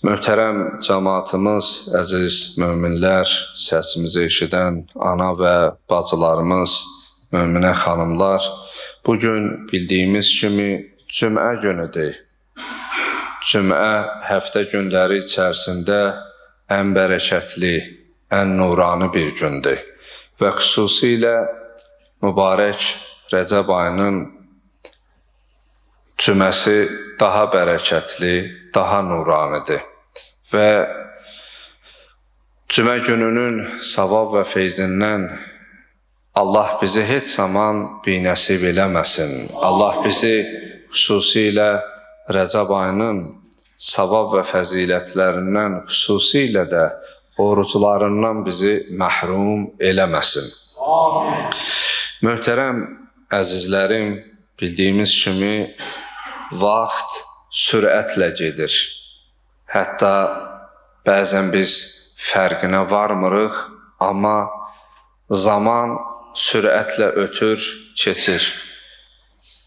Möhtərəm cəmaatımız, əziz möminlər, səsimizi eşidən ana və bacılarımız, möminə xanımlar, bugün bildiyimiz kimi cümə günüdür. Cümə həftə günləri içərisində ən bərəkətli, ən nurani bir gündür və xüsusilə mübarək Rəcəb ayının cüməsi daha bərəkətli, daha nuranidir və cümə gününün savab və feyzindən Allah bizi heç zaman binəsib eləməsin. Allah bizi xüsusilə Rəcəb ayının savab və fəzilətlərindən, xüsusilə də oruclarından bizi məhrum eləməsin. Amin. Möhtərəm əzizlərim, bildiyimiz kimi vaxt sürətlə gedir. Hətta bəzən biz fərqinə varmırıq, amma zaman sürətlə ötür, keçir.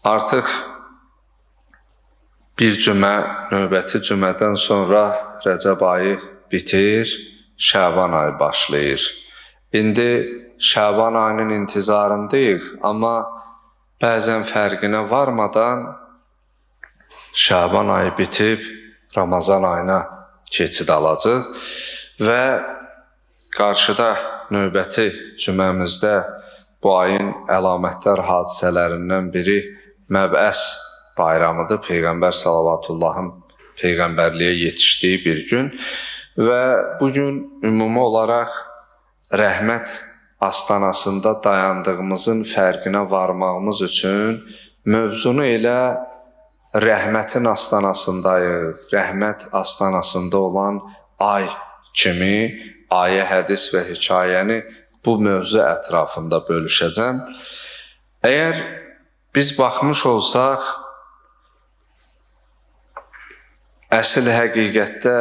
Artıq bir cümə, növbəti cümədən sonra Rəcəb ayı bitir, Şaban ayı başlayır. İndi Şaban ayının intizarındayıq, amma bəzən fərqinə varmadan Şaban ayı bitib, Ramazan ayına keçid alacaq və qarşıda növbəti cüməmizdə bu ayın əlamətdar hadisələrindən biri Məbəs bayramıdır. Peyğəmbər Salavatullahın Peyğəmbərliyə yetişdiyi bir gün və bugün ümumi olaraq rəhmət astanasında dayandığımızın fərqinə varmağımız üçün mövzunu elə rəhmətin astanasındayıq. Rəhmət astanasında olan ay kimi ayə, hədis və hekayəni bu mövzu ətrafında bölüşəcəm. Əgər biz baxmış olsaq, əsl həqiqətdə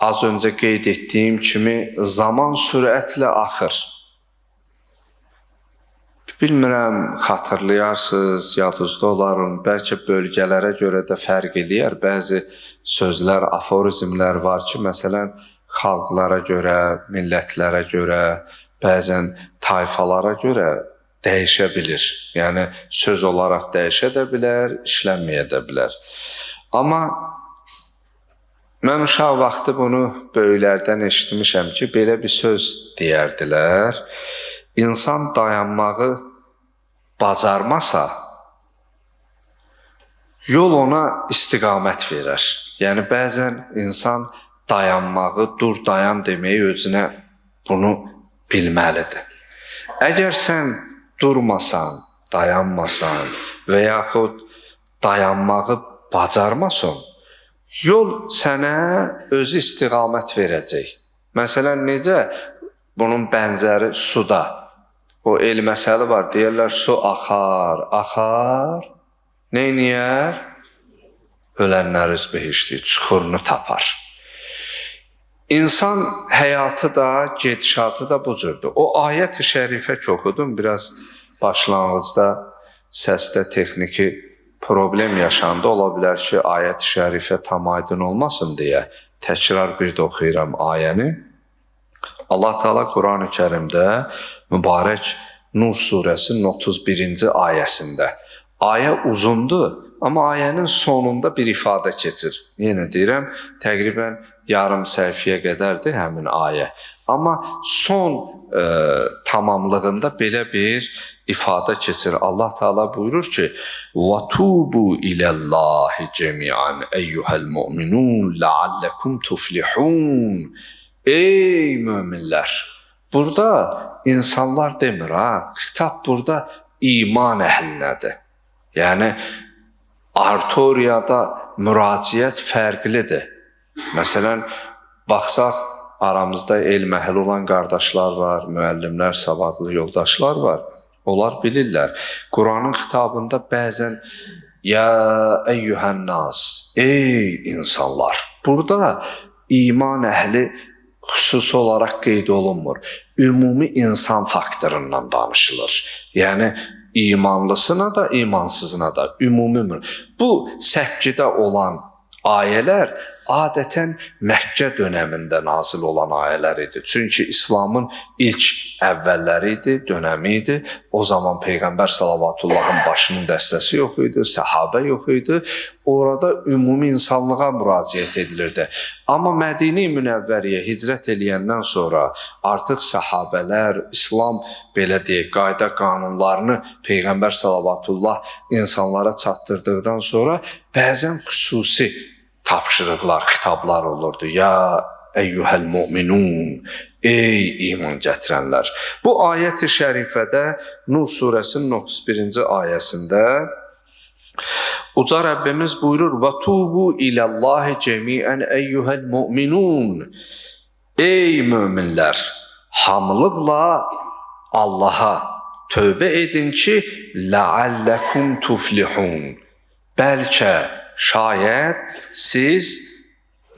az öncə qeyd etdiyim kimi zaman sürətlə axır. Bilmirəm, xatırlayarsınız, yadınızda olarım, bəlkə bölgələrə görə də fərq eləyər. Bəzi sözlər, aforizmlər var ki, məsələn, xalqlara görə, millətlərə görə, bəzən tayfalara görə dəyişə bilir. Yəni, söz olaraq dəyişə də bilər, işlənməyə də bilər. Amma mən uşaq vaxtı bunu böyüklərdən eşitmişəm ki, belə bir söz deyərdilər. İnsan dayanmağı bacarmasa, yol ona istiqamət verər. Yəni, bəzən insan dayanmağı, dur, dayan deməyi özünə bunu bilməlidir. Əgər sən durmasan, dayanmasan və yaxud dayanmağı bacarmasan, yol sənə özü istiqamət verəcək. Məsələn, necə? Bunun bənzəri suda. O el məsəli var, deyərlər, su axar, axar, neyniyər? Ölənlər üz behişdi, çuxurunu tapar. İnsan həyatı da, gedişatı da bu cürdür. O ayət-i şərifə ki oxudum, biraz başlanğıcda səsdə texniki problem yaşandı. Ola bilər ki, ayət-i şərifə tam aydın olmasın deyə təkrar bir də oxuyuram ayəni. Allah Teala Quran-ı Kərimdə mübarək Nur surəsinin 31-ci ayəsində. Ayə uzundur, amma ayənin sonunda bir ifadə keçir. Yenə deyirəm, təqribən yarım səhifəyə qədərdir həmin ayə. Amma son tamamlığında belə bir ifadə keçir. Allah Teala buyurur ki: "Vatubu ilallahi cemian eyyuhel mu'minun la'allakum tuflihun." Ey möminlər! Burada insanlar demir, ha? Xitab burada iman əhlinədir. Yəni, artoriyada müraciət fərqlidir. Məsələn, baxsaq, aramızda elm əhli olan qardaşlar var, müəllimlər, savadlı yoldaşlar var. Onlar bilirlər. Quranın xitabında bəzən ya eyyuhənnas, ey insanlar. Burada iman əhli xüsusi olaraq qeyd olunmur. Ümumi insan faktorundan danışılır. Yəni, imanlısına da, imansızına da ümumi. Bu səpkidə olan ayələr adətən Məkkə dönəmində nazil olan ayələr idi. Çünki İslamın ilk əvvəlləri idi, dönəmi idi. O zaman Peyğəmbər sallavatullahın başının dəstəsi yox idi, səhabə yox idi. Orada ümumi insanlığa müraciət edilirdi. Amma Mədinə-i Münəvvəriyə hicrət eləyəndən sonra artıq səhabələr, İslam belə deyək, qayda qanunlarını Peyğəmbər sallallahu insanlara çatdırdıqdan sonra bəzən xüsusi tapşırıqlar, xitablar olurdu. Ya eyyuhəl mu'minun, ey iman gətirənlər. Bu ayət-i şərifədə Nur surəsinin 31-ci ayəsində Uca Rəbbimiz buyurur: "Və tubu ilallahi cemi'an eyyuhel mu'minun." Ey möminlər, hamılıqla Allaha tövbə edin ki, la'allakum tuflihun. Bəlkə, şayət siz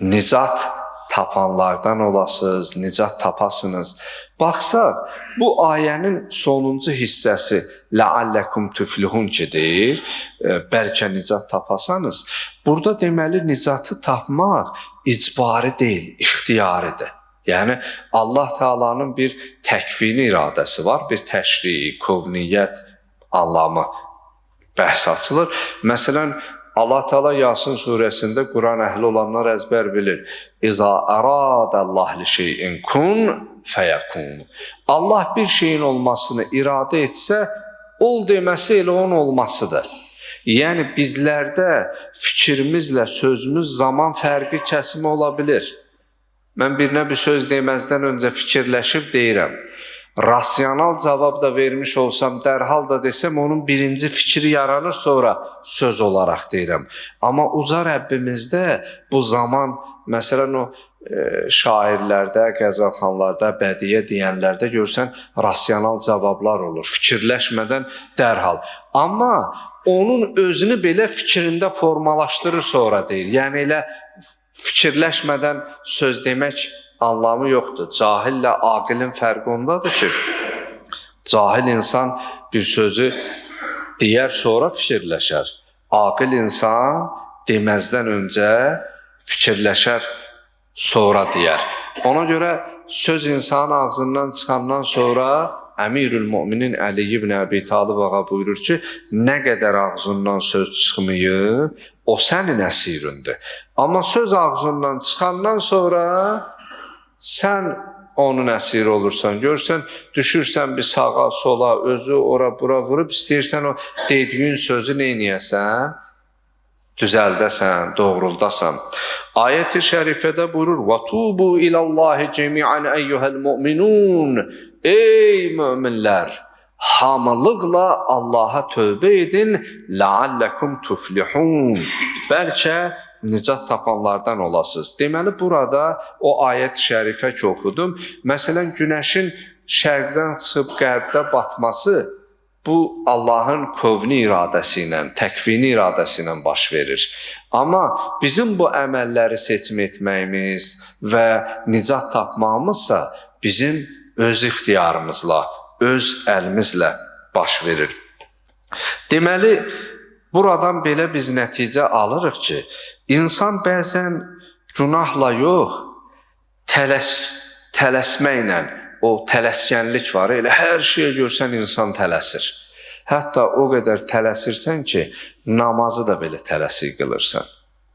nicat tapanlardan olasınız, nicat tapasınız. Baxsaq, bu ayənin sonuncu hissəsi la'allakum tuflihun ki deyir, bəlkə nicat tapasanız. Burada deməli nicatı tapmaq icbari deyil, ixtiyaridir. Yəni Allah Taala'nın bir təkvini iradəsi var, bir təşri, kovniyyət anlamı bəhs açılır. Məsələn, Allah Teala Yasin surəsində Quran əhli olanlar əzbər bilir. İza aradallah li şeyin kun feyakun. Allah bir şeyin olmasını iradə etsə, ol deməsi elə onun olmasıdır. Yəni bizlərdə fikrimizlə sözümüz zaman fərqi kəsimi ola bilər. Mən birinə bir söz deməzdən öncə fikirləşib deyirəm. Rasional cavab da vermiş olsam, dərhal da desəm, onun birinci fikri yaranır, sonra söz olaraq deyirəm. Amma uca Rəbbimizdə bu zaman, məsələn o şairlərdə, qəzəlxanlarda, bədiyyə deyənlərdə görsən, rasional cavablar olur, fikirləşmədən dərhal. Amma onun özünü belə fikrində formalaşdırır, sonra deyir. Yəni elə fikirləşmədən söz demək anlamı yoxdur. Cahillə aqilin fərqi ondadır ki, cahil insan bir sözü deyər, sonra fikirləşər. Aqil insan deməzdən öncə fikirləşər, sonra deyər. Ona görə söz insanın ağzından çıxandan sonra Əmirül Müminin Əli ibn Əbi Talib ağa buyurur ki, nə qədər ağzından söz çıxmayıb, o sənin əsirindi. Amma söz ağzından çıxandan sonra sən onun əsiri olursan. Görsən, düşürsən bir sağa, sola, özü ora, bura vurub, istəyirsən o dediyin sözü neyniyəsən? Düzəldəsən, doğruldasan. Ayət-i şərifədə buyurur: "Və-tubu ilallahi cemi'an eyyuhel mu'minun." Ey möminlər, hamılıqla Allaha tövbə edin, la'allakum tuflihun. Bəlkə nicat tapanlardan olasınız. Deməli, burada o ayət-i şərifə ki oxudum. Məsələn, günəşin şərqdən çıxıb qərbdə batması, bu Allahın kovni iradəsi ilə, təkvini iradəsi ilə baş verir. Amma bizim bu əməlləri seçim etməyimiz və nicat tapmağımızsa bizim öz ixtiyarımızla, öz əlimizlə baş verir. Deməli, buradan belə biz nəticə alırıq ki, insan bəzən günahla yox, tələsməklə, o tələskənlik var. Elə hər şeyə görsən insan tələsir. Hətta o qədər tələsirsən ki, namazı da belə tələsik qılırsan.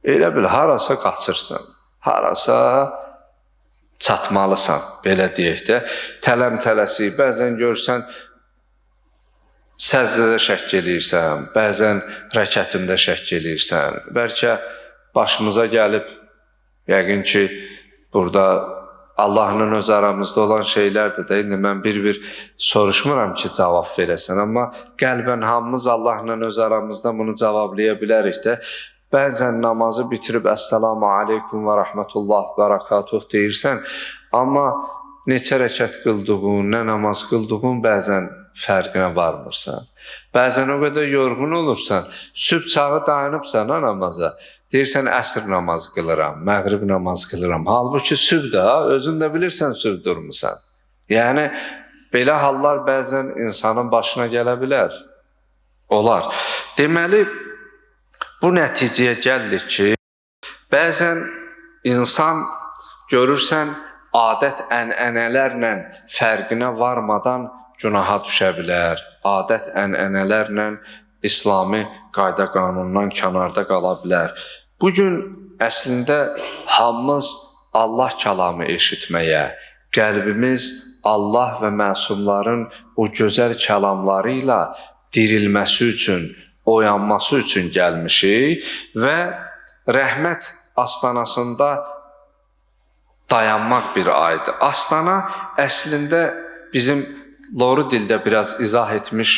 Elə bil, harasa qaçırsan, harasa çatmalısan, belə deyək də. Tələm-tələsik, bəzən görsən, səzdədə şəkk eləyirsən, bəzən rəkətində şəkk eləyirsən. Bəlkə başımıza gəlib, yəqin ki, burada Allahla öz aramızda olan şeylərdir də. İndi mən bir-bir soruşmuram ki, cavab verəsən. Amma qəlbən hamımız Allahla öz aramızda bunu cavablaya bilərik də. Bəzən namazı bitirib Əssalamu aleykum və rəhmətullah və barakatuh deyirsən, amma neçə rəkət qıldığın, nə namaz qıldığın bəzən fərqinə varmırsan. Bəzən o qədər yorğun olursan, sübh çağı dayanıbsan namaza, deyirsən əsr namaz qılıram, məğrib namaz qılıram. Halbuki sübh da, özün də bilirsən sübh durmusan. Yəni, belə hallar bəzən insanın başına gələ bilər. Olar. Deməli, bu nəticəyə gəlir ki, bəzən insan görürsən adət-ənənələrlə fərqinə varmadan günaha düşə bilər. Adət-ənənələrlə İslami qayda-qanundan kənarda qala bilər. Bugün əslində hamımız Allah kəlamı eşitməyə, qəlbimiz Allah və məsumların o gözəl kəlamları ilə dirilməsi üçün, oyanması üçün gəlmişik və rəhmət astanasında dayanmaq bir aydır. Astana əslində bizim loru dildə biraz izah etmiş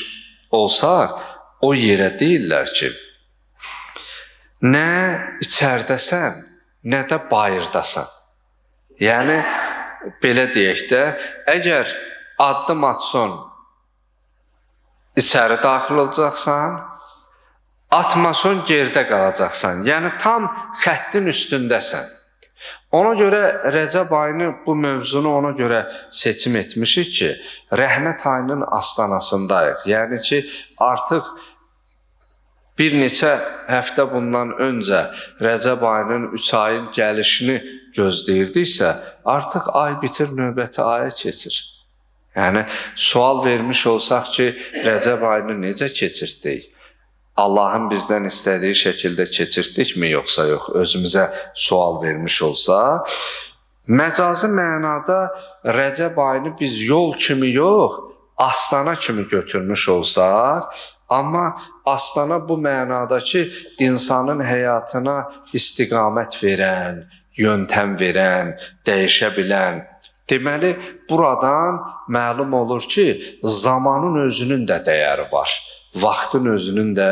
olsaq, o yerə deyirlər ki, nə içərdəsən, nə də bayırdasan. Yəni, belə deyək də, əgər addım atson, içəri daxil olacaqsan, atmason, gerdə qalacaqsan. Yəni, tam xəttin üstündəsən. Ona görə Rəcəb ayını, bu mövzunu ona görə seçim etmişik ki, rəhmət ayının astanasındayıq. Yəni ki, artıq bir neçə həftə bundan öncə Rəcəb ayının 3 ayın gəlişini gözləyirdiksə, artıq ay bitir, növbəti aya keçir. Yəni, sual vermiş olsaq ki, Rəcəb ayını necə keçirtdik? Allahın bizdən istədiyi şəkildə keçirtdikmi, yoxsa yox? Özümüzə sual vermiş olsa, məcazi mənada Rəcəb ayını biz yol kimi yox, astana kimi götürmüş olsaq, amma astana bu mənada ki, insanın həyatına istiqamət verən, yöntəm verən, dəyişə bilən. Deməli, buradan məlum olur ki, zamanın özünün də dəyəri var. Vaxtın özünün də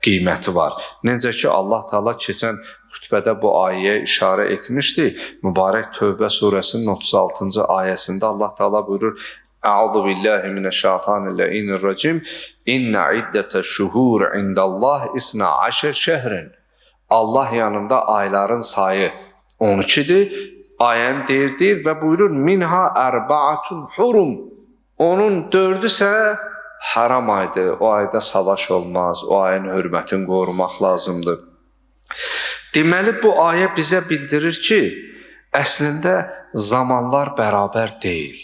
qiyməti var. Necə ki, Allah Teala keçən xütbədə bu ayəyə işarə etmişdi. Mübarək Tövbə surəsinin 36-cı ayəsində Allah Teala buyurur: "Əuzu billahi mineşşeytanirracim. İnne iddetəş-şuhur indallah 12 şəhrin." Allah yanında ayların sayı 12-dir. Ayəni deyir və buyurur: "Minha ərba'atun hurum." Onun 4-ü isə haram aydır. O ayda savaş olmaz. O ayın hörmətini qorumaq lazımdır. Deməli, bu ayə bizə bildirir ki, əslində zamanlar bərabər deyil.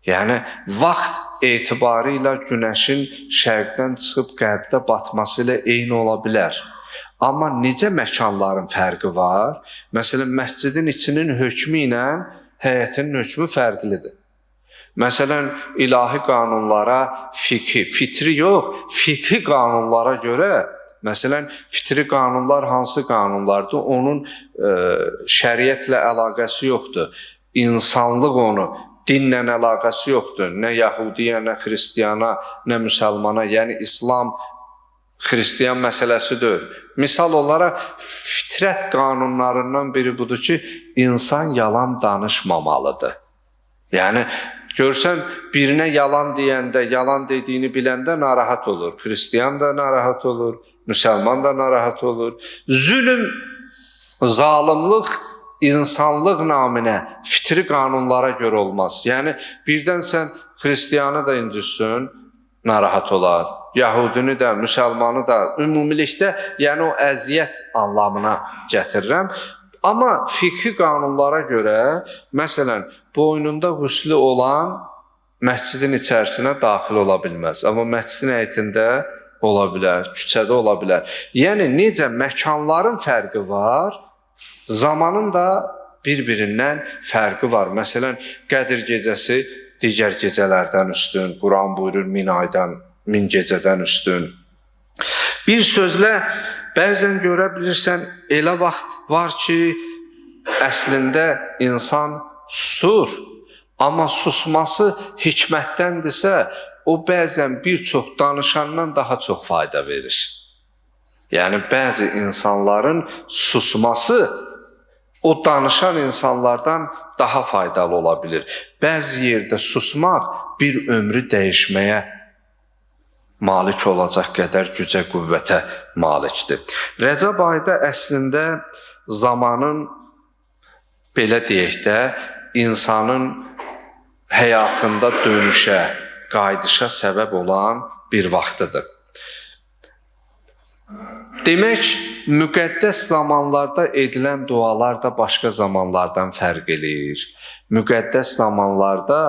Yəni, vaxt etibarı ilə günəşin şərqdən çıxıb qərbdə batması ilə eyni ola bilər. Amma necə məkanların fərqi var? Məsələn, məscidin içinin hökmü ilə həyətinin hökmü fərqlidir. Məsələn, ilahi qanunlara fitri yox, fiqhi qanunlara görə, məsələn, fitri qanunlar hansı qanunlardır? Onun şəriətlə əlaqəsi yoxdur. İnsanlıq onu, dinlə əlaqəsi yoxdur. Nə Yahudiyə, nə Xristiyana, nə müsəlmana, yəni İslam, Xristiyan məsələsidir. Misal olaraq, fitrət qanunlarından biri budur ki, insan yalan danışmamalıdır. Yəni, görsən, birinə yalan deyəndə, yalan dediyini biləndə narahat olur. Xristiyan da narahat olur, müsəlman da narahat olur. Zülm, zalimlik, insanlıq naminə fitri qanunlara görə olmaz. Yəni, birdən sən Xristiyanı da incitsin, narahat olar. Yahudini də, müsəlmanı da, ümumilikdə, yəni o əziyyət anlamına gətirirəm. Amma fiqhi qanunlara görə, məsələn, boynunda qüslü olan məscidin içərisinə daxil ola bilməz. Amma məscidin həyətində ola bilər, küçədə ola bilər. Yəni, necə məkanların fərqi var, zamanın da bir-birindən fərqi var. Məsələn, Qədir gecəsi digər gecələrdən üstün, Quran buyurur 1000 aydan, 1000 gecədən üstün. Bir sözlə, bəzən görə bilirsən, elə vaxt var ki, əslində insan susur, amma susması hikmətdəndirsə, o bəzən bir çox danışandan daha çox fayda verir. Yəni, bəzi insanların susması o danışan insanlardan daha faydalı ola bilir. Bəzi yerdə susmaq bir ömrü dəyişməyə malik olacaq qədər gücə, qüvvətə malikdir. Rəcəb ayda əslində zamanın, belə deyək də, insanın həyatında dönüşə, qaydışa səbəb olan bir vaxtıdır. Demək, müqəddəs zamanlarda edilən dualar da başqa zamanlardan fərq eləyir. Müqəddəs zamanlarda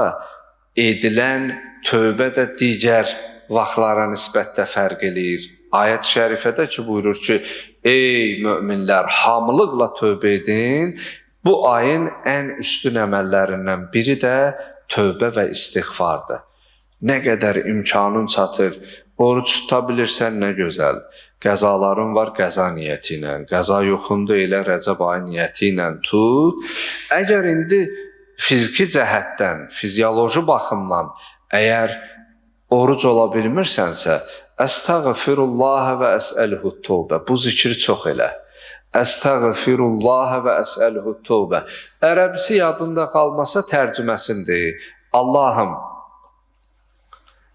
edilən tövbə də digər vaxtlara nisbətdə fərq eləyir. Ayət-i şərifədə ki, buyurur ki, ey möminlər, hamılıqla tövbə edin. Bu ayın ən üstün əməllərindən biri də tövbə və istiğfardır. Nə qədər imkanın çatır, oruç tuta bilirsən, nə gözəl. Qəzaların var, qəza niyyəti ilə. Qəza yoxunda elə Rəcəb ayı niyyəti ilə tut. Əgər indi fiziki cəhətdən, fizioloji baxımdan əgər oruc ola bilmirsənsə, əstəğfirullah və əsəluhu tövbə. Bu zikri çox elə. Əstəğfirullah və əsəluhu tövbə. Ərəbisi yadında qalmasa tərcüməsindir. Allahım,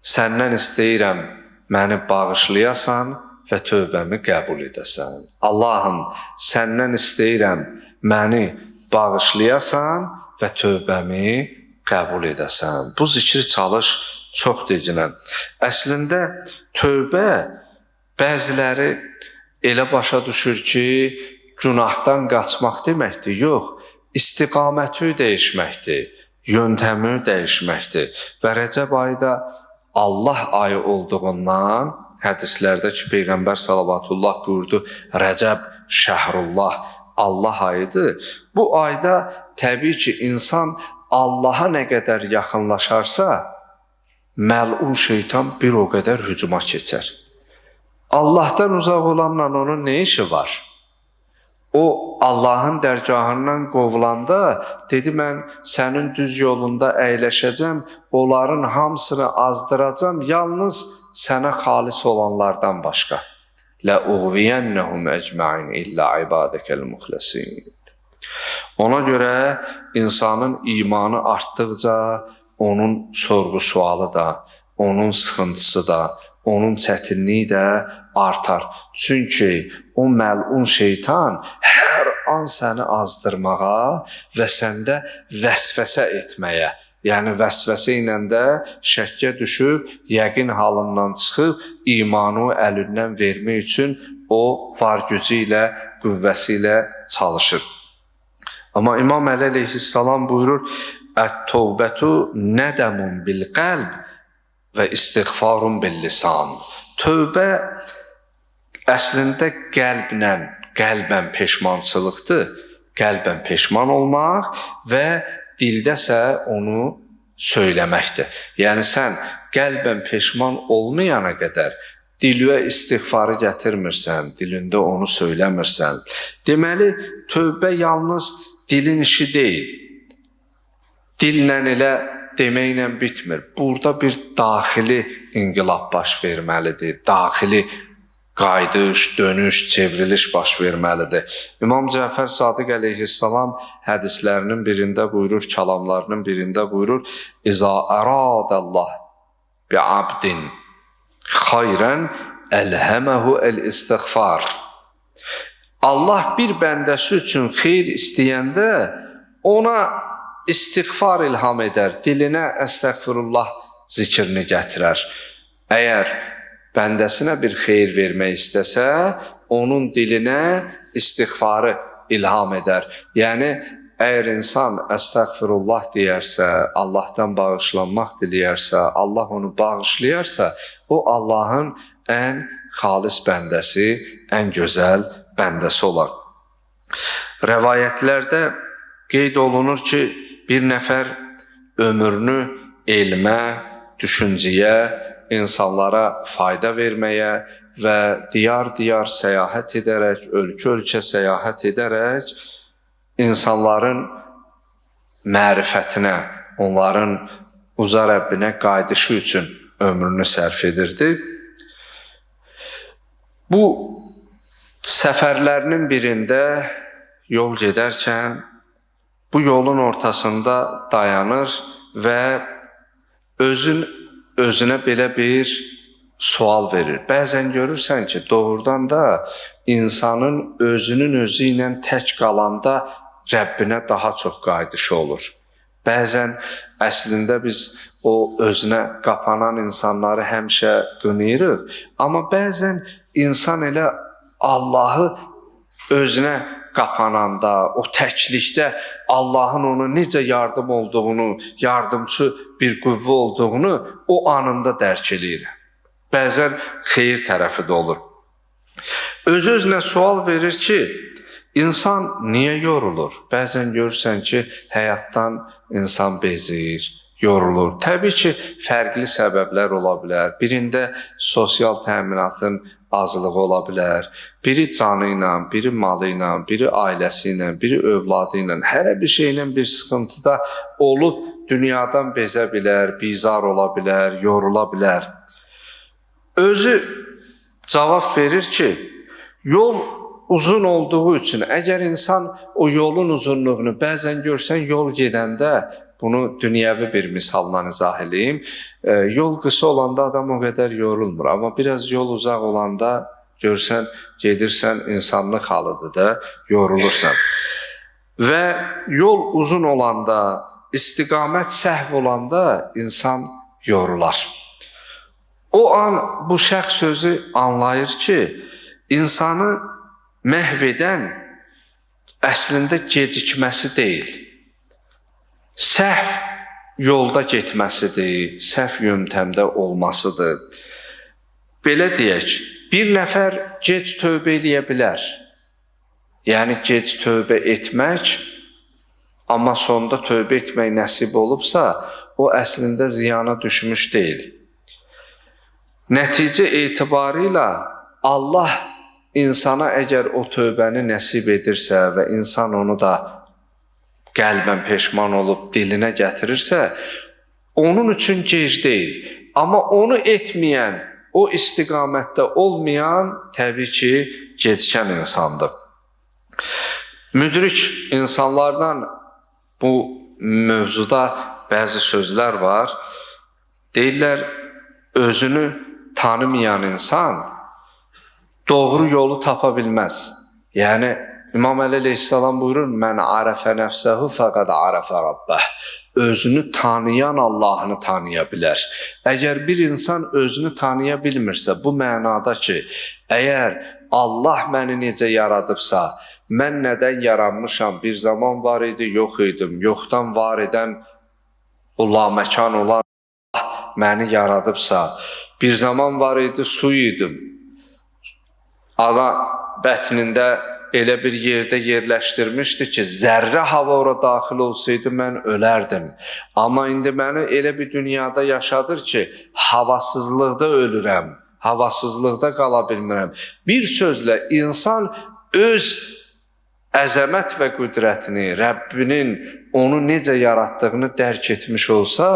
səndən istəyirəm, məni bağışlayasan və tövbəmi qəbul edəsən. Allahım, səndən istəyirəm, məni bağışlayasan və tövbəmi qəbul edəsən. Bu zikri çalış çox deginən. Əslində, tövbə bəziləri elə başa düşür ki, günahdan qaçmaq deməkdir. Yox, istiqaməti dəyişməkdir, yöntəmi dəyişməkdir. Və Rəcəb ayı da Allah ayı olduğundan hədislərdə ki, Peyğəmbər salavatullah buyurdu, Rəcəb şəhrullah, Allah ayıdır. Bu ayda təbii ki, insan Allaha nə qədər yaxınlaşarsa, məlun şeytan bir o qədər hücuma keçər. Allahdan uzaq olanla onun nə işi var? O, Allahın dərgahından qovulanda, dedi, mən sənin düz yolunda əyləşəcəm, onların hamısını azdıracam, yalnız sənə xalis olanlardan başqa. لَأُغْوِيَنَّهُمْ أَجْمَعِينَ إِلَّا عِبَادَكَ الْمُخْلَصِينَ. Ona görə insanın imanı artdıqca, onun sorğu-sualı da, onun sıxıntısı da, onun çətinliyi də artar. Çünki o məlun şeytan hər an səni azdırmağa və səndə vəsvəsə etməyə, yəni vəsvəsə ilə də şəkkə düşüb, yəqin halından çıxıb, imanı əlindən vermək üçün o var gücü ilə, qüvvəsi ilə çalışır. Amma İmam Əli əleyhissalam buyurur, Ət-tövbətu nədəmun bil-qəlb və istiğfarun bil-lisan. Tövbə əslində qəlbən peşmançılıqdır, qəlbən peşman olmaq və dildəsə onu söyləməkdir. Yəni sən qəlbən peşman olmayana qədər dilvə istiğfarı gətirmirsən, dilində onu söyləmirsən. Deməli, tövbə yalnız dilin işi deyil. Dillə elə deməklə bitmir. Burada bir daxili inqilab baş verməlidir, daxili qayıdış, dönüş, çevriliş baş verməlidir. İmam Cəfər Sadiq əleyhissalam hədislərinin birində buyurur, kəlamlarının birində buyurur, İza əradəllah bi'abdin xayrən əlhəməhu əl-istiğfar. Allah bir bəndəsi üçün xeyr istəyəndə ona istiğfar ilham edər, dilinə əstəğfirullah zikrini gətirər. Əgər bəndəsinə bir xeyir vermək istəsə, onun dilinə istiğfarı ilham edər. Yəni, əgər insan əstəğfirullah deyərsə, Allahdan bağışlanmaq diləyərsə, Allah onu bağışlayarsa, o Allahın ən xalis bəndəsi, ən gözəl bəndəsi olar. Rəvayətlərdə qeyd olunur ki, bir nəfər ömrünü elmə, düşüncəyə, insanlara fayda verməyə və diyar-diyar səyahət edərək, ölkə-ölkə səyahət edərək insanların mərifətinə, onların uca Rəbbinə qayıdışı üçün ömrünü sərf edirdi. Bu səfərlərinin birində yol gedərkən bu yolun ortasında dayanır və özünə belə bir sual verir. Bəzən görürsən ki, doğrudan da insanın özünün özü ilə tək qalanda Rəbbinə daha çox qayıdışı olur. Bəzən əslində biz o özünə qapanan insanları həmişə qınayırıq, amma bəzən insan elə Allahı özünə qapananda, o təklikdə Allahın ona necə yardım olduğunu, yardımçı bir qüvvə olduğunu o anında dərk eləyir. Bəzən xeyir tərəfi də olur. Öz-özünə sual verir ki, insan niyə yorulur? Bəzən görürsən ki, həyatdan insan bezir, yorulur. Təbii ki, fərqli səbəblər ola bilər. Birində sosial təminatın azlığı ola bilər. Biri canı ilə, biri malı ilə, biri ailəsi ilə, biri övladı ilə, hər bir şeylə bir sıxıntıda olub dünyadan bezə bilər, bizar ola bilər, yorula bilər. Özü cavab verir ki, yol uzun olduğu üçün, əgər insan o yolun uzunluğunu bəzən görsən yol gedəndə, bunu dünyəvi bir misalla izah edeyim, yol qısa olanda adam o qədər yorulmur, amma biraz yol uzaq olanda görsən, gedirsən, insanlıq halıdır da, yorulursan. Və yol uzun olanda, istiqamət səhv olanda insan yorular. O an bu şəxs sözü anlayır ki, insanı məhv edən əslində gecikməsi deyil, səhv yolda getməsidir, səhv yöntəmdə olmasıdır. Belə deyək, bir nəfər gec tövbə edə bilər. Yəni, gec tövbə etmək, amma sonda tövbə etmək nəsib olubsa, o əslində ziyana düşmüş deyil. Nəticə etibarilə Allah insana əgər o tövbəni nəsib edirsə və insan onu da qəlbən peşman olub dilinə gətirirsə, onun üçün gec deyil. Amma onu etməyən, o istiqamətdə olmayan təbii ki, gecikən insandır. Müdrik insanlardan bu mövzuda bəzi sözlər var. Deyirlər, özünü tanımayan insan doğru yolu tapa bilməz. Yəni, İmam Əli əleyhissalam buyurur, mən arəfə nəfsəhu fəqəd arəfə Rabbəh. Özünü tanıyan Allahını tanıya bilər. Əgər bir insan özünü tanıya bilmirsə, bu mənada ki, əgər Allah məni necə yaradıbsa, mən nədən yaranmışam, bir zaman var idi, yox idim, yoxdan var edən o laməkan olan Allah məni yaradıbsa, bir zaman var idi, su idim, ana bətnində elə bir yerdə yerləşdirmişdi ki, zərrə hava ora daxil olsaydı mən ölərdim. Amma indi məni elə bir dünyada yaşadır ki, havasızlıqda ölürəm, havasızlıqda qala bilmirəm. Bir sözlə, insan öz əzəmət və qüdrətini, Rəbbinin onu necə yaratdığını dərk etmiş olsa,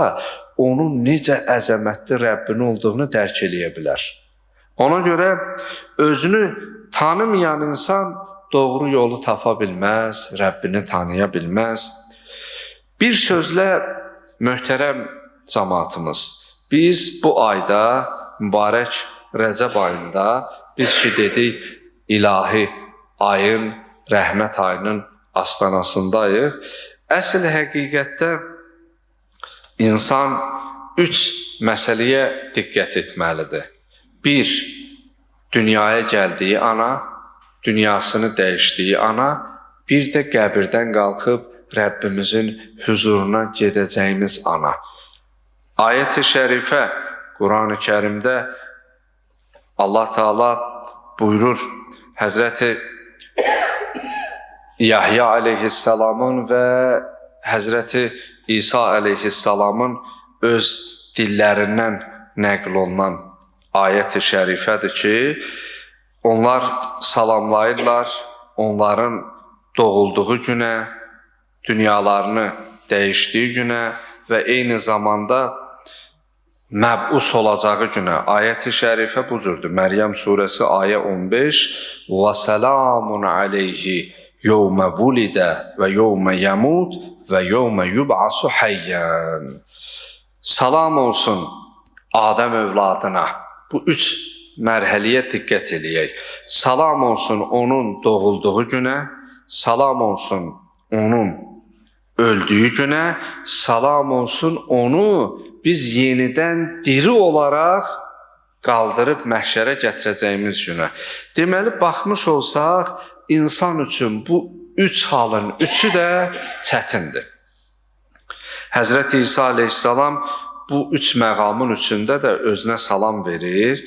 onun necə əzəmətli Rəbbin olduğunu dərk eləyə bilər. Ona görə özünü tanımayan insan doğru yolu tapa bilməz, Rəbbini tanıya bilməz. Bir sözlə, möhtərəm cəmaatımız, biz bu ayda, mübarək Rəcəb ayında, biz ki dedik, ilahi ayın, rəhmət ayının astanasındayıq. Əsl həqiqətdə insan 3 məsələyə diqqət etməlidir. 1, dünyaya gəldiyi ana, dünyasını dəyişdiyi ana, bir də qəbirdən qalxıb Rəbbimizin huzuruna gedəcəyimiz ana. Ayət-i şərifə, Quran-ı Kərimdə Allah Teala buyurur, Həzrəti Yahya əleyhissalamın və Həzrəti İsa əleyhissalamın öz dillərindən nəql olunan ayət-i şərifədir ki, onlar salamlayırlar onların doğulduğu günə, dünyalarını dəyişdiyi günə və eyni zamanda məbus olacağı günə. Ayət-i şərifə bu cürdür. Məryəm surəsi ayə 15 və səlamun aleyhi yevmə vulidə və yevmə yəmud və yevmə yub'asu hayyən. Salam olsun Adəm övladına. Bu 3 mərhələyə diqqət eləyək. Salam olsun onun doğulduğu günə, salam olsun onun öldüyü günə, salam olsun onu biz yenidən diri olaraq qaldırıb məhşərə gətirəcəyimiz günə. Deməli, baxmış olsaq, insan üçün bu üç halın üçü də çətindir. Həzrəti İsa aleyhissalam bu üç məqamın üçündə də özünə salam verir.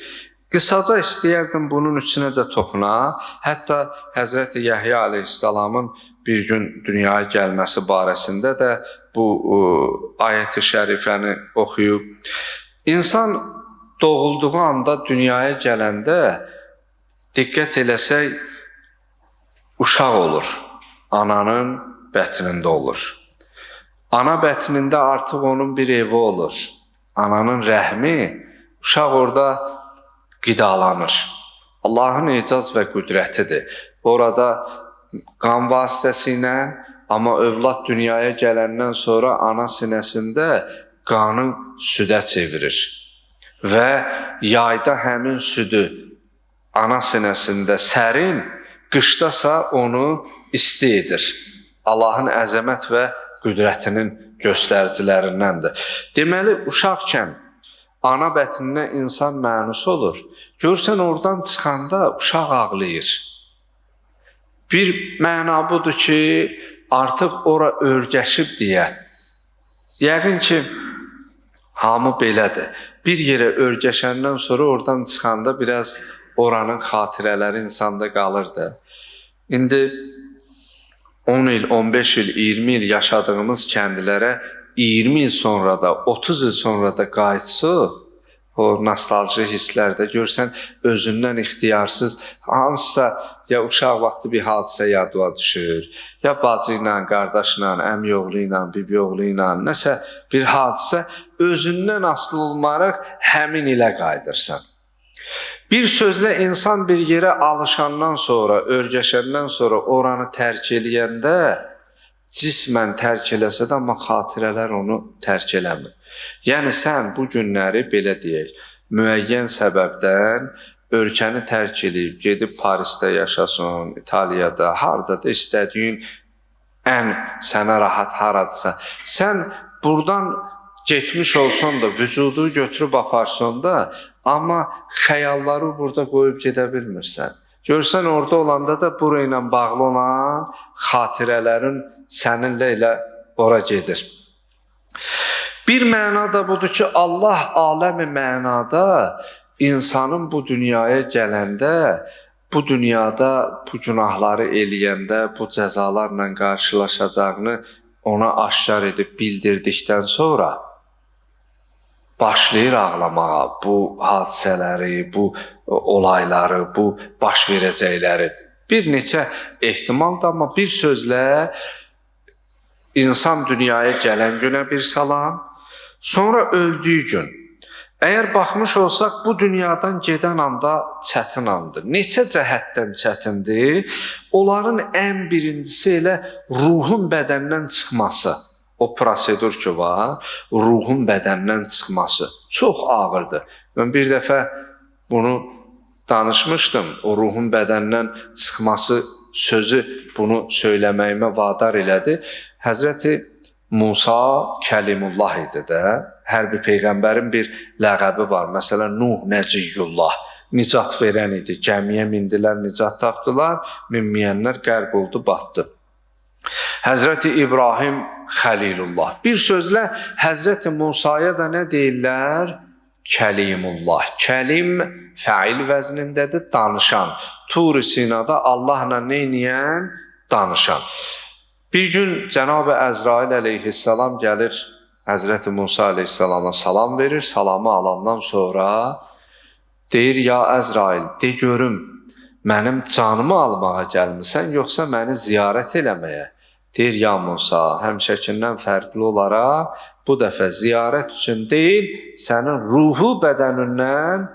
Qısaca istəyərdim bunun üçünə də toxuna. Hətta Həzrəti Yəhya aleyhissalamın bir gün dünyaya gəlməsi barəsində də bu ayət-i şərifəni oxuyub. İnsan doğulduğu anda dünyaya gələndə diqqət eləsək uşaq olur. Ananın bətnində olur. Ana bətnində artıq onun bir evi olur. Ananın rəhmi, uşaq orada qidalanır. Allahın icaz və qüdrətidir. Orada qan vasitəsilə, amma övlad dünyaya gələndən sonra ana sinəsində qanı südə çevirir. Və yayda həmin südü ana sinəsində sərin, qışdasa onu isti edir. Allahın əzəmət və qüdrətinin göstəricilərindəndir. Deməli, uşaqkən ana bətninə insan mənus olur. Görsən, oradan çıxanda uşaq ağlayır. Bir məna budur ki, artıq ora örgəşib deyə. Yəqin ki, hamı belədir. Bir yerə örgəşəndən sonra oradan çıxanda biraz oranın xatirələri insanda qalırdı. İndi 10 il, 15 il, 20 il yaşadığımız kəndlərə 20 il sonra da, 30 il sonra da qayıtsıq, o nostalji hisslərdə görsən, özündən ixtiyarsız hansısa ya uşaq vaxtı bir hadisə yadıma düşür, ya bacı ilə, qardaşla, əmi oğlu ilə, bibi oğlu ilə, nəsə bir hadisə özündən asılı olmaraq həmin ilə qayıdırsan. Bir sözlə insan bir yerə alışandan sonra, örgəşəndən sonra oranı tərk eləyəndə cismən tərk eləsə də, amma xatirələr onu tərk eləmir. Yəni sən bu günləri belə deyək, müəyyən səbəbdən ölkəni tərk edib, gedib Parisdə yaşasın, İtaliyada, harada da istədiyin ən sənə rahat haradsa, sən buradan getmiş olsan da, vücudu götürüb aparsan da, amma xəyalları burada qoyub gedə bilmirsən. Görsən, orada olanda da bura ilə bağlı olan xatirələrin səninlə elə ora gedir. Bir məna da budur ki, Allah aləmi mənada insanın bu dünyaya gələndə, bu dünyada bu günahları eləyəndə, bu cəzalarla qarşılaşacağını ona aşkar edib bildirdikdən sonra başlayır ağlamağa bu hadisələri, bu olayları, bu baş verəcəkləri. Bir neçə ehtimaldır, amma bir sözlə insan dünyaya gələn günə bir salam, sonra öldüyü gün. Əgər baxmış olsaq, bu dünyadan gedən anda çətin andır. Neçə cəhətdən çətindir? Onların ən birincisi elə ruhun bədəndən çıxması. O prosedur ki var, ruhun bədəndən çıxması çox ağırdır. Mən bir dəfə bunu danışmışdım. O ruhun bədəndən çıxması sözü bunu söyləməyimə vadar elədi. Həzrəti Musa Kəlimullah idi də. Hər bir peyğəmbərin bir ləqəbi var. Məsələn, Nuh Nəciyullah, nicat verən idi. Gəmiyə mindilər, nicat tapdılar. Minməyənlər qərq oldu, batdı. Həzrəti İbrahim Xəlilullah. Bir sözlə Həzrəti Musaya da nə deyirlər? Kəlimullah. Kəlim fəil vəznindədir, danışan. Tur-i Sinada Allahla neyniyən? Danışan. Bir gün Cənab-ı Əzrail əleyhissalam gəlir, Həzrəti Musa əleyhissalama salam verir. Salamı alandan sonra deyir, ya Əzrail, de görüm, mənim canımı almağa gəlmirsən, yoxsa məni ziyarət eləməyə? Deyir, ya Musa, həmişəkindən fərqli olaraq bu dəfə ziyarət üçün deyil, sənin ruhu bədənindən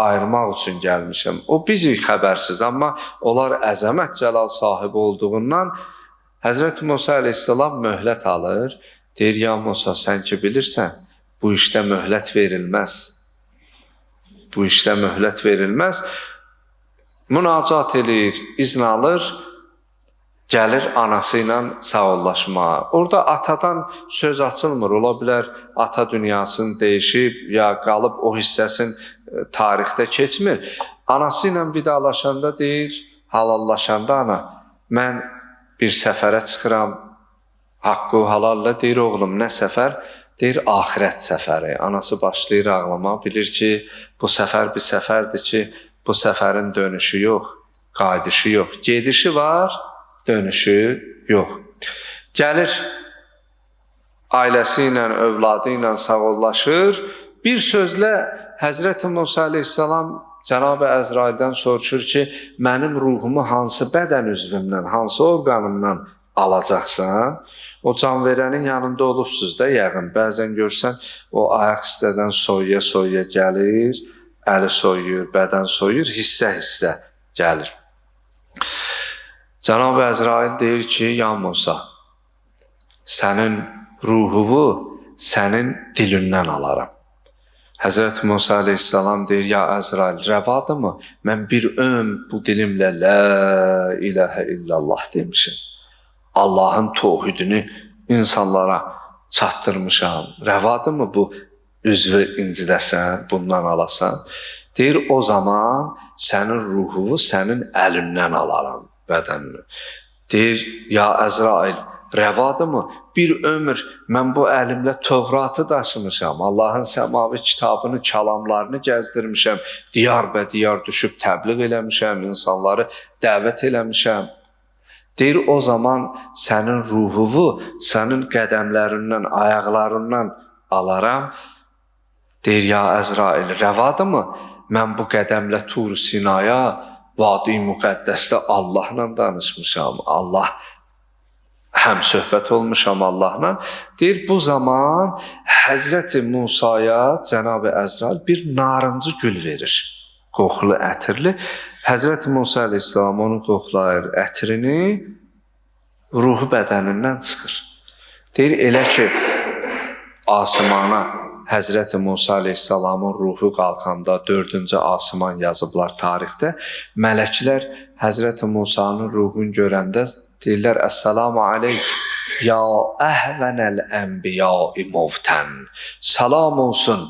ayırmaq üçün gəlmişəm. O bizi xəbərsiz, amma onlar əzəmət cəlal sahibi olduğundan Həzrəti Musa əleyhissalam möhlət alır. Deyir, ya Musa, sən ki bilirsən, bu işdə möhlət verilməz. Bu işdə möhlət verilməz. Münacat edir, izn alır. gəlir anası ilə sağollaşmağa. Orada atadan söz açılmır. Ola bilər ata dünyasını dəyişib ya qalıb o hissəsin tarixdə keçmir. Anası ilə vidalaşanda deyir, halallaşanda ana, mən bir səfərə çıxıram, haqqı halalla deyir, oğlum, nə səfər? Deyir, axirət səfəri. Anası başlayır ağlamaq, bilir ki, bu səfər bir səfərdir ki, bu səfərin dönüşü yox, qayıdışı yox. Gedişi var, dönüşü yox. Gəlir, ailəsi ilə, övladı ilə sağollaşır. Bir sözlə Həzrəti Musa aleyhissalam Cənab-ı Əzraildən soruşur ki, mənim ruhumu hansı bədən üzvümdən, hansı orqanımdan alacaqsan? O can verənin yanında olubsuz da yəqin. Bəzən görsən, o ayaq üstədən soyuya gəlir, əli soyuyur, bədən soyuyur, hissə gəlir. Cənab-ı Əzrail deyir ki, ya Musa, sənin ruhumu sənin dilindən alaram. Həzrət Musa aleyhissalam deyir, ya Əzrail, rəvadırmı? Mən bir bu dilimlə la ilahə illallah demişim. Allahın tövhidini insanlara çatdırmışam. Rəvadırmı bu üzvü incidəsən, bundan alasan? Deyir, o zaman sənin ruhunu sənin əlimdən alaram, bədənini. Deyir, ya Əzrail, rəvadırmı? Bir ömür mən bu əlimlə Tövratı daşımışam, Allahın səmavi kitabını, kəlamlarını gəzdirmişəm, diyar düşüb təbliğ eləmişəm, insanları dəvət eləmişəm. Deyir, o zaman sənin ruhunu sənin qədəmlərindən, ayaqlarından alaram. Deyir, ya Əzrail, rəvadırmı? Mən bu qədəmlə Tur Sinaya, Vadi Müqəddəsdə Allahla danışmışam, Allah həm söhbət olmuşam Allahla. Deyir, bu zaman Həzrəti Musaya Cənab-ı Əzrail bir narıncı gül verir, qoxulu, ətirli. Həzrəti Musa aleyhissalam onu qoxlayır, ətrini, ruhu bədənindən çıxır. Deyir, elə ki, asmana Həzrəti Musa aleyhissalamın ruhu qalxanda 4-cü asman yazıblar tarixdə, mələklər Həzrəti Musanın ruhunu görəndə deyirlər, Əssalamu aleyk, ya əhvənəl ənbiyai movtən. Salam olsun,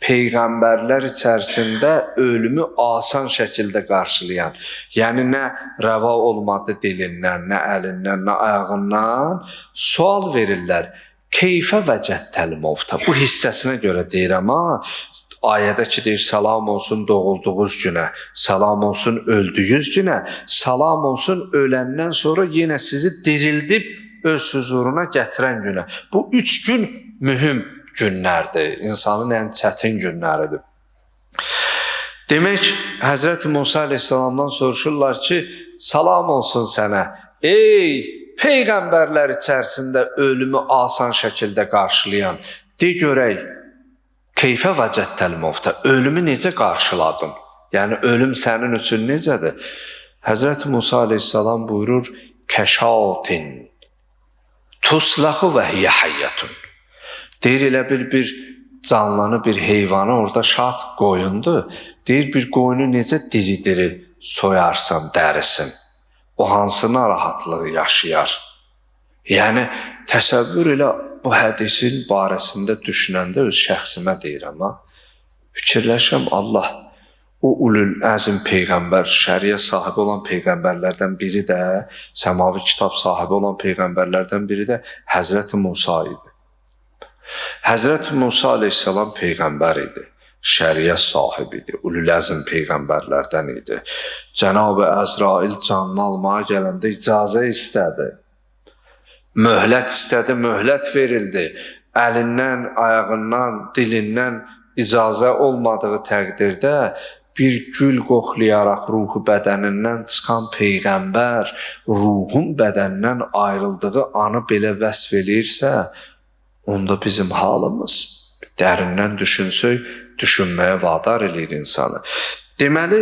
peyğəmbərlər içərisində ölümü asan şəkildə qarşılayan, yəni nə rəva olmadı dilindən, nə əlindən, nə ayağından sual verirlər. Keyfə vəcəttəl movta. Bu hissəsinə görə deyirəm, ayədə ki, deyir, salam olsun doğulduğunuz günə, salam olsun öldüyünüz günə, salam olsun öləndən sonra yenə sizi dirildib öz huzuruna gətirən günə. Bu 3 gün mühüm günlərdir, insanın ən çətin günləridir. Demək, Həzrəti Musa aleyhissalamdan soruşurlar ki, salam olsun sənə, ey peyğəmbərlər içərisində ölümü asan şəkildə qarşılayan, de görək, keyfə vəcəttəl movta, ölümü necə qarşıladın? Yəni, ölüm sənin üçün necədir? Həzrəti Musa aleyhissalam buyurur, kəşatin, tuslaqı və hiyə həyyətun. Deyir, elə bir canlanı, bir heyvanı, orada şad qoyundur. Deyir, bir qoyunu necə diri-diri soyarsan, dərisin. O hansı narahatlığı yaşayar. Yəni, təsəvvür elə bu hədisin barəsində düşünəndə öz şəxsimə deyirəm, fikirləşəm, Allah, o ulul əzm peyğəmbər, şəriət sahibi olan peyğəmbərlərdən biri də, səmavi kitab sahibi olan peyğəmbərlərdən biri də Həzrəti Musa idi. Həzrəti Musa aleyhissalam peyğəmbər idi. Şəriət sahibidir, ulul əzm peyğəmbərlərdən idi. Cənab-ı Əzrail canını almağa gələndə icazə istədi. Möhlət istədi, möhlət verildi. Əlindən, ayağından, dilindən icazə olmadığı təqdirdə bir gül qoxlayaraq ruhu bədənindən çıxan peyğəmbər ruhun bədənindən ayrıldığı anı belə vəsf eləyirsə, onda bizim halımız dərindən düşünsək, düşünməyə vadar eləyir insanı. Deməli,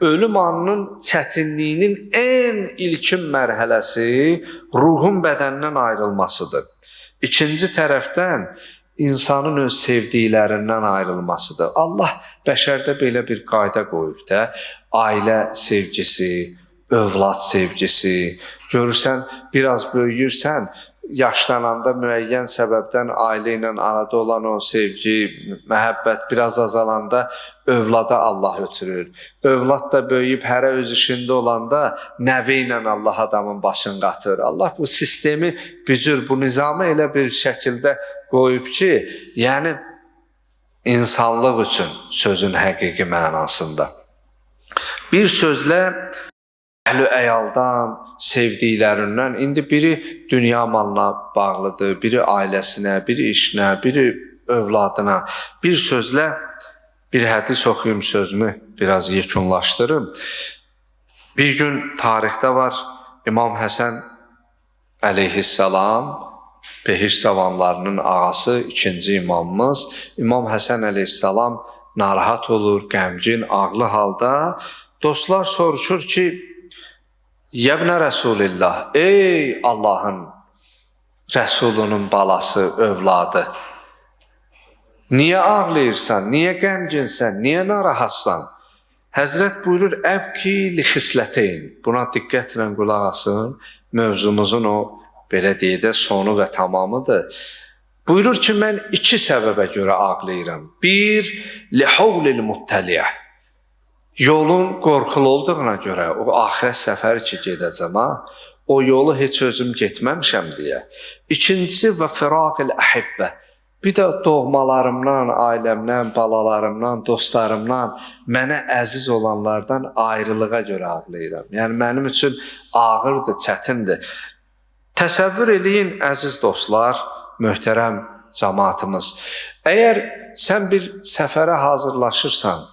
ölüm anının çətinliyinin ən ilkin mərhələsi ruhun bədənindən ayrılmasıdır. İkinci tərəfdən insanın öz sevdiklərindən ayrılmasıdır. Allah bəşərdə belə bir qayda qoyub da, ailə sevgisi, övlad sevgisi, Görürsən, biraz böyüyürsən, yaşlananda müəyyən səbəbdən ailə ilə arada olan o sevgi, məhəbbət biraz azalanda övlada Allah ötürür. Övlad da böyüyüb hərə öz işində olanda nəvi ilə Allah adamın başını qatır. Allah bu sistemi bücür, bu nizamı elə bir şəkildə qoyub ki, yəni insanlıq üçün sözün həqiqi mənasında. Bir sözlə əhlü-əyaldan, sevdiklərindən, indi biri dünya malına bağlıdır, biri ailəsinə, biri işinə, biri övladına. Bir sözlə, bir hədis oxuyum sözümü biraz yekunlaşdırım. Bir gün tarixdə var, İmam Həsən əleyhissalam, Behiş zamanlarının ağası, ikinci imamımız, İmam Həsən əleyhissalam narahat olur, qəmgin, ağlı halda. Dostlar soruşur ki, Yəbnə Rəsulillah, ey Allahın Rəsulunun balası, övladı, niyə ağlayırsan, niyə qəmginsən, niyə narahatsan? Həzrət buyurur, əbki li xislətəyn. Buna diqqətlə qulaq asın, mövzumuzun o, belə deyək də, sonu və tamamıdır. Buyurur ki, mən iki səbəbə görə ağlayıram. Bir, li havlil muttəliyə. Yolun qorxulu olduğuna görə, o axirət səfəri ki gedəcəm, o yolu heç özüm getməmişəm deyə. İkincisi, və firaqil əhibbə. Bir də doğmalarımdan, ailəmdən, balalarımdan, dostlarımdan, mənə əziz olanlardan ayrılığa görə ağlayıram. Yəni, mənim üçün ağırdır, çətindir. Təsəvvür eləyin, əziz dostlar, möhtərəm cəmaatımız. Əgər sən bir səfərə hazırlaşırsan,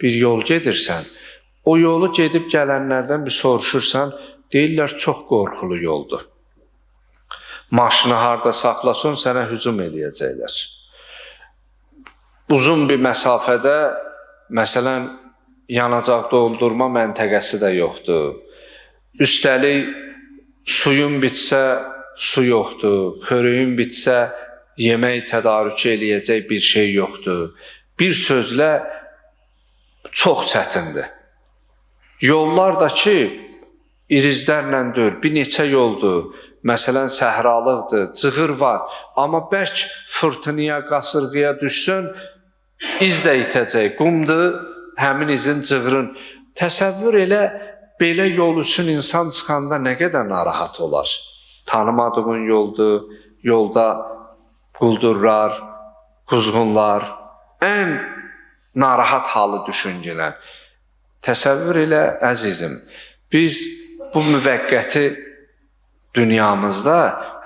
bir yol gedirsən, o yolu gedib gələnlərdən bir soruşursan, deyirlər, çox qorxulu yoldur. Maşını harada saxlasın, sənə hücum edəcəklər. Uzun bir məsafədə, məsələn, yanacaq doldurma məntəqəsi də yoxdur. Üstəlik, suyun bitsə, su yoxdur. Xörüyün bitsə, yemək tədarükü eləyəcək bir şey yoxdur. Bir sözlə, çox çətindir. Yollar da ki, irizlərləndir, bir neçə yoldur. Məsələn, səhralıqdır, cığır var. Amma bərk fırtınaya, qasırğıya düşsün, iz də itəcək. Qumdur, həmin izin cığırın. Təsəvvür elə, belə yol üçün insan çıxanda nə qədər narahat olar. Tanımadığın yoldur, yolda quldurlar, quzğunlar, ən narahat halı düşüncələr. Təsəvvür elə, əzizim, biz bu müvəqqəti dünyamızda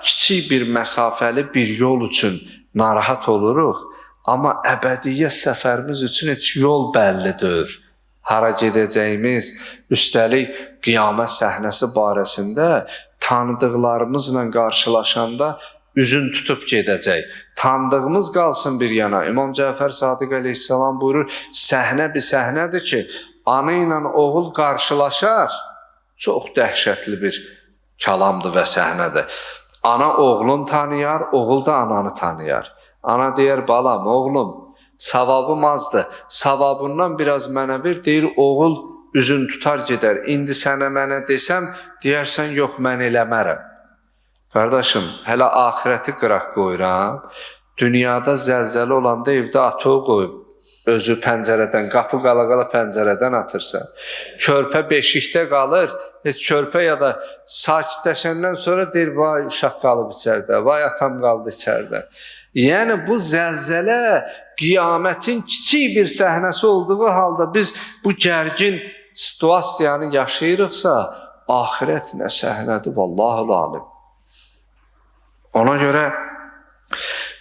kiçik bir məsafəli bir yol üçün narahat oluruq, amma əbədiyyət səfərimiz üçün heç yol bəllidir. Hara gedəcəyimiz, üstəlik qiyamət səhnəsi barəsində tanıdıqlarımızla qarşılaşanda üzün tutub gedəcək. Tanıdığımız qalsın bir yana. İmam Cəfər Sadiq əleyhissalam buyurur, səhnə bir səhnədir ki, ana ilə oğul qarşılaşar. Çox dəhşətli bir kəlamdır və səhnədir. Ana oğlunu tanıyar, oğul da ananı tanıyar. Ana deyər, balam, oğlum, savabım azdır. Savabından biraz mənə ver, deyir, oğul üzün tutar gedər. İndi sənə mənə desəm, deyərsən, yox, mən eləmərəm. Qardaşım, hələ axirəti qıraq qoyuram. Dünyada zəlzələ olanda evdə atoq qoyub, özü pəncərədən, qapı qala-qala pəncərədən atırsan. Körpə beşikdə qalır, heç körpə ya da sakitləşəndən sonra deyir, vay uşaq qalıb içərdə, vay atam qaldı içərdə. Yəni bu zəlzələ qiyamətin kiçik bir səhnəsi olduğu halda biz bu gərgin situasiyanı yaşayırıqsa, axirət nə səhnədir, vallahi alim. Ona görə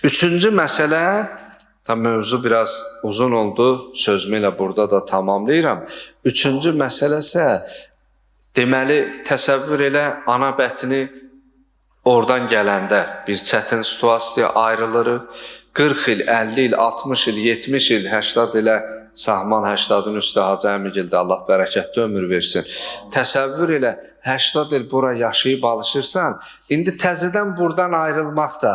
üçüncü məsələ, mövzu biraz uzun oldu, sözümü ilə burada da tamamlayıram. Üçüncü məsələ isə, deməli, təsəvvür elə ana bətini oradan gələndə bir çətin situasiya ayrılırıq. 40 il, 50 il, 60 il, 70 il, 80 ilə Sahman 80-ın üstü Hacı Əmigildə Allah bərəkətli ömür versin. Təsəvvür elə 80 il bura yaşayıb alışırsan, indi təzədən buradan ayrılmaq da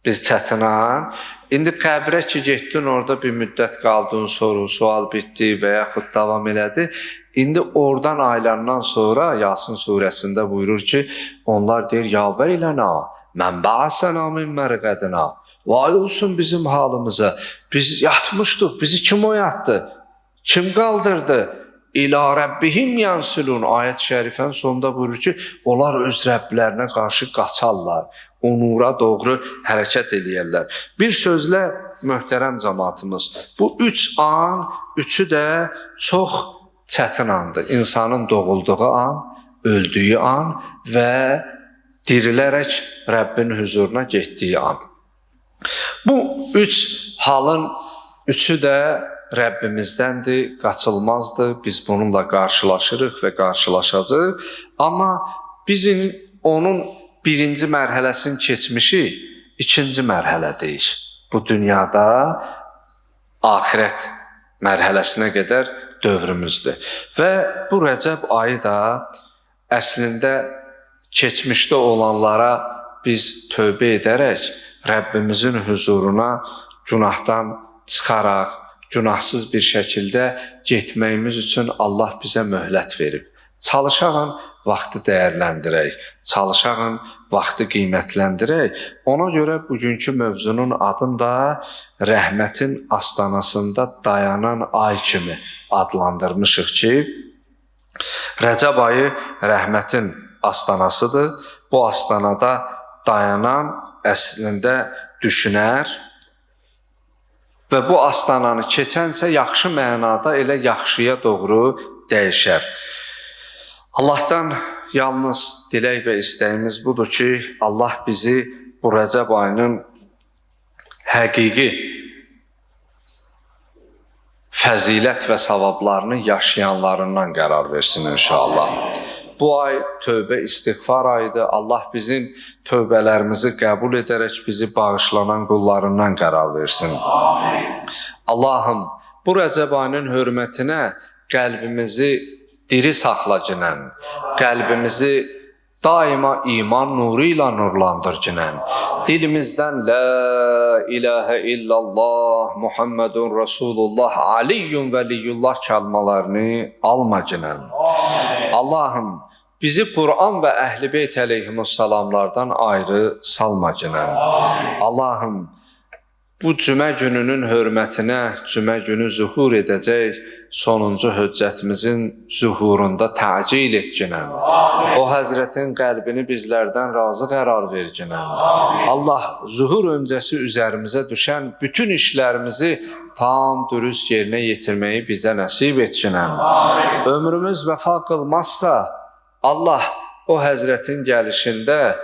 bir çətin an. İndi qəbrə ki getdin, orada bir müddət qaldın, soru, sual bitdi və yaxud davam elədi. İndi oradan aylandan sonra Yasin surəsində buyurur ki, onlar deyir, ya veylənə, mən ba'sənə min mərqədinə. Vay olsun bizim halımıza. Biz yatmışdıq, bizi kim oyatdı? Kim qaldırdı? İlâ Rabbihim yansilun. Ayət-i şərifənin sonunda buyurur ki, onlar öz Rəblərinə qarşı qaçarlar. O nura doğru hərəkət eləyərlər. Bir sözlə möhtərəm cəmaatımız, bu 3 an, üçü də çox çətin andır. İnsanın doğulduğu an, öldüyü an və dirilərək Rəbbin huzuruna getdiyi an. Bu 3 halın üçü də Rəbbimizdəndir, qaçılmazdır. Biz bununla qarşılaşırıq və qarşılaşacağıq. Amma bizim onun birinci mərhələsini keçmişik, ikinci mərhələdəyik. Bu dünyada axirət mərhələsinə qədər dövrümüzdür. Və bu Rəcəb ayı da əslində keçmişdə olanlara biz tövbə edərək Rəbbimizin huzuruna günahdan çıxaraq, günahsız bir şəkildə getməyimiz üçün Allah bizə möhlət verib. Çalışağın vaxtı dəyərləndirək, çalışağın vaxtı qiymətləndirək. Ona görə bugünkü mövzunun adını da rəhmətin astanasında dayanan ay kimi adlandırmışıq ki, Rəcəb ayı rəhmətin astanasıdır. Bu astanada dayanan əslində düşünər və bu astananı keçənsə yaxşı mənada elə yaxşıya doğru dəyişər. Allahdan yalnız dilək və istəyimiz budur ki, Allah bizi bu Rəcəb ayının həqiqi fəzilət və savablarını yaşayanlarından qərar versin inşallah. Bu ay tövbə istiğfar ayıdır. Allah bizim tövbələrimizi qəbul edərək bizi bağışlanan qullarından qərar versin. Amin. Allahım, bu Rəcəb ayının hörmətinə qəlbimizi diri saxla cinən, qəlbimizi daima iman nuru ilə nurlandır cinən, dilimizdən la ilahə illallah, Muhammedun Rasulullah, Aliyyun Veliyullah kəlmalarını alma cinən. Allahım, bizi Qur'an və Əhl-i Beyt əleyhimussalamlardan ayrı salma cinən. Allahım, bu cümə gününün hörmətinə cümə günü zuhur edəcək sonuncu höccətimizin zuhurunda təcil et cinən. O Həzrətin qəlbini bizlərdən razı qərar ver cinən. Allah, zuhur öncəsi üzərimizə düşən bütün işlərimizi tam dürüst yerinə yetirməyi bizə nəsib et cinən. Ömrümüz vəfa qılmazsa, Allah o Həzrətin gəlişində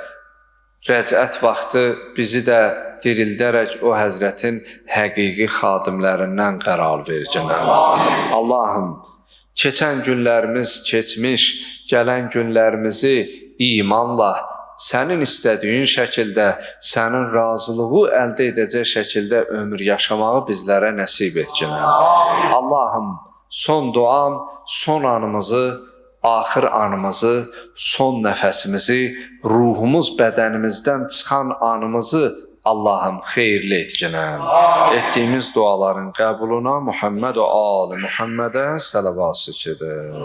rəcət vaxtı bizi də dirildərək o Həzrətin həqiqi xadimlərindən qərar vercinən. Allahım, keçən günlərimiz keçmiş, gələn günlərimizi imanla, sənin istədiyin şəkildə, sənin razılığı əldə edəcək şəkildə ömür yaşamağı bizlərə nəsib etcinən. Allahım, son duam, son anımızı, axır anımızı, son nəfəsimizi, ruhumuz bədənimizdən çıxan anımızı Allahım xeyirli etkinən. Etdiyimiz duaların qəbuluna Muhammed və Ali Muhammedə səlavat çəkidir.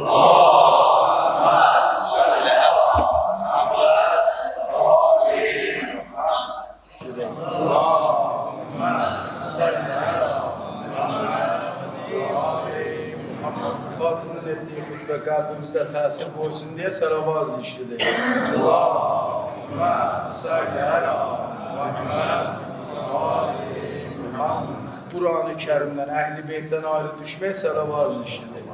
Qəlbimizdə təsir qoysun deyə səlavaz işlədik. Allahümmə salli əla Muhammed. Qur'an-ı Kərimdən, Əhl-i Beytdən ayrı düşmək səlavaz işlədik.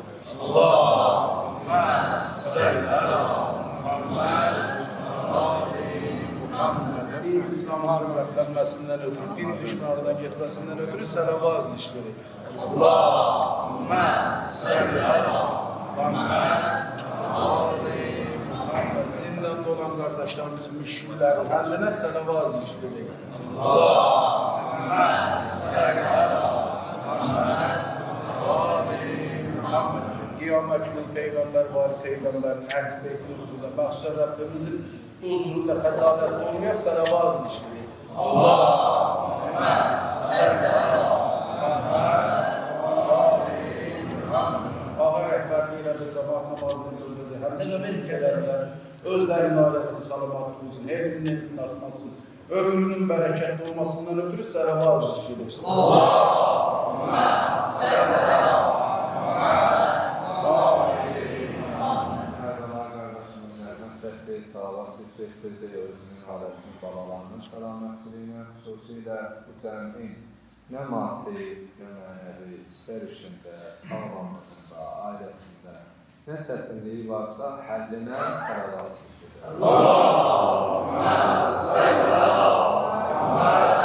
Allahümmə salli əla Muhammed. Bir İslam haribətlənməsindən ötürü, bir düşmanlıdan getməsindən ötürü səlavaz işlədik. Allahümmə salli əla zindanda olan qardaşlarımızın müşküllərin həllinə səlavaz işlədik. Allahümmə salli əla Muhammed. Qiyamət günü Peyğəmbər var, Peyğəmbərin Əhl-i Beytinin huzurunda, məxsusən Rəbbimizin huzurunda xəcalət olmayan səlavaz işlədik. Allahümmə salli əla Muhammed. Ağa rəhbərliyi ilə də cəmat artmasın. Ömrünün bereketli olmasından ötürü salavat zikir. Səhvdə özünün haləsini, balalarının səlamətçiliyinə, xüsusilə bu təmin nə maddi, nə mənəvi, istər işində, sağlamlığında, ailəsində nə çətinliyi varsa, həllinə səlavat zikir. Allahümmə sələ